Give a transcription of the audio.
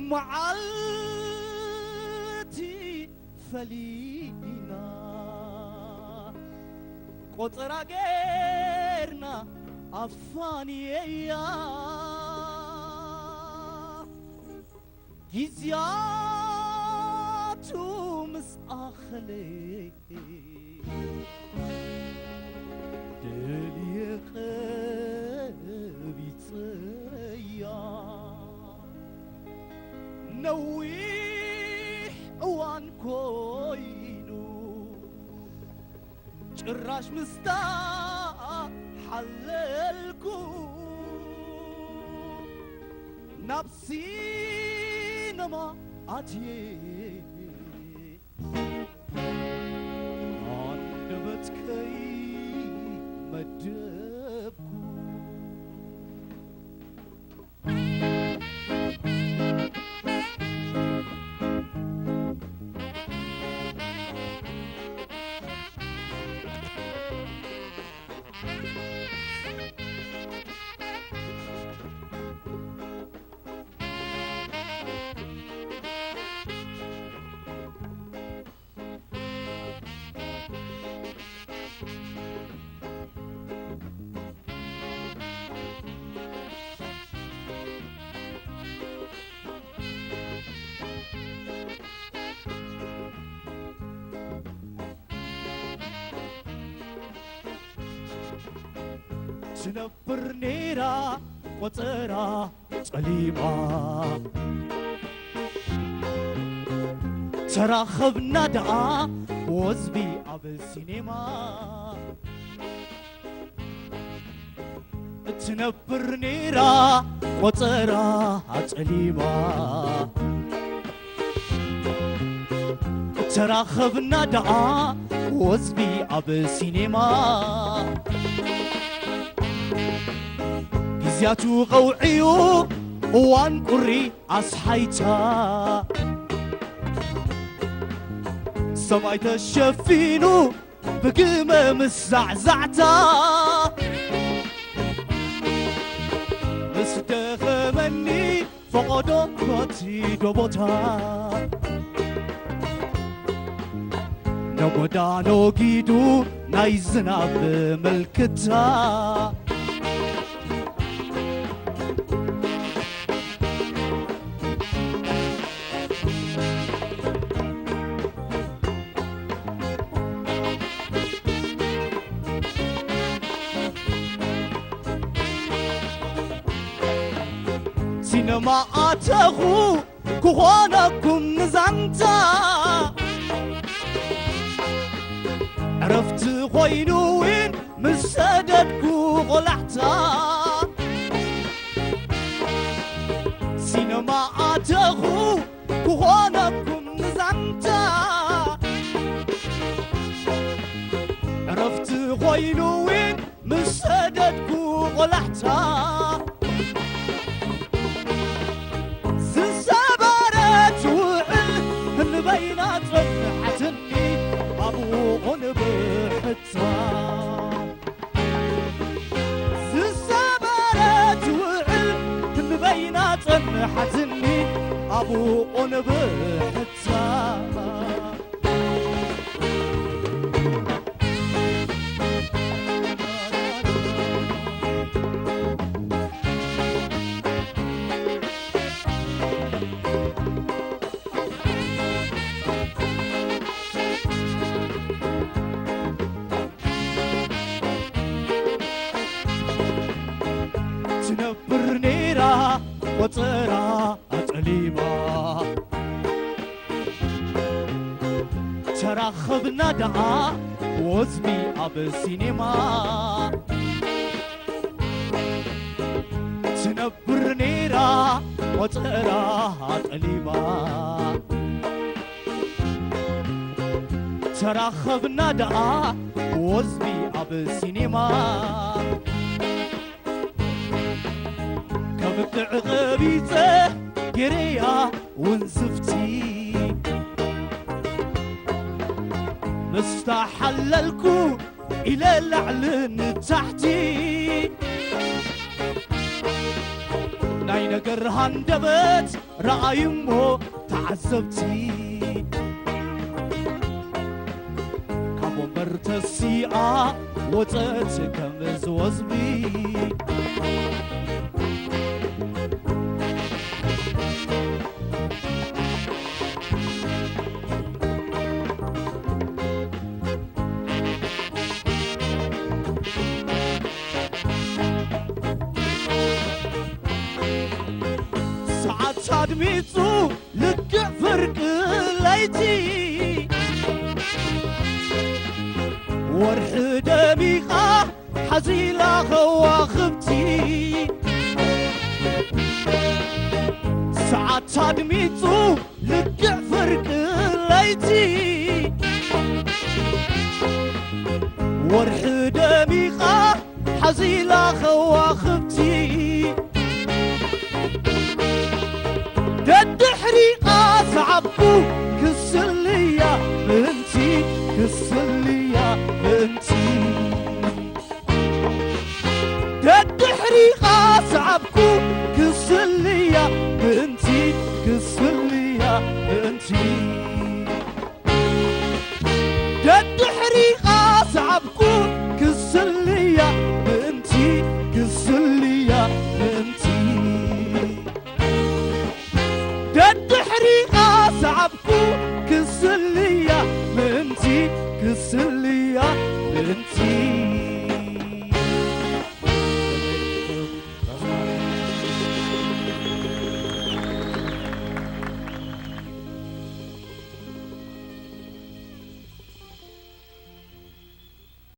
معالتي فلينا قطرة غيرنا أفانية جزياتو مسأخلي دلي قلبي تيا نويح وان كوينو جراش مستا حللكو نفسي نما عتيه عندبتكي مدبكو تنبر نيرا وطرا صليبا تراخبنا دعا وزبي السينما تنبر نيرا وطرا صليبا تراخبنا دعا وزبي السينما زياتو قوعيو وان قري أصحيتا سمايت الشفينو بقيمة مسعزعتا مستخمني فقدو كوتي دوبوتا نقودانو جيدو نايزنا بملكتا سينما أتخو كوانكم نزانتا عرفت خوينوين مسددكو غلحتا سينما أتخو كوانكم نزانتا عرفت خوينوين مسددكو غلحتا بينات رفحتني أبوغن بحتا السبارات وعل بينات رفحتني أبوغن بحتا وطرا أتليما تراخبنا دعا وزمي السينما تنبر نيرا وطرا أتليما تراخبنا دعا وزمي السينما عقبيته قريا ونزفتي مستحللكو إلى العلن تحتي ناينا قرهان دبت رأيمو تعذبتي كابو مرتسيئة وطأت كمز وزبي أدميتو لك فرق ليتي ورح دميقة حزيلة خواخبتي ساعات أدميتو لك فرق ليتي ورح دميقة حزيلة خواخبتي دد حريقة صعبكو كسلية بنتي كسلية بنتي دد حريقة صعبكو كسلية بنتي كسلية بنتي دد حريقة صعبكو كسلية بنتي كسلية بنتي دد حريقة صعبكو كسلية بنتي كسلية بنتي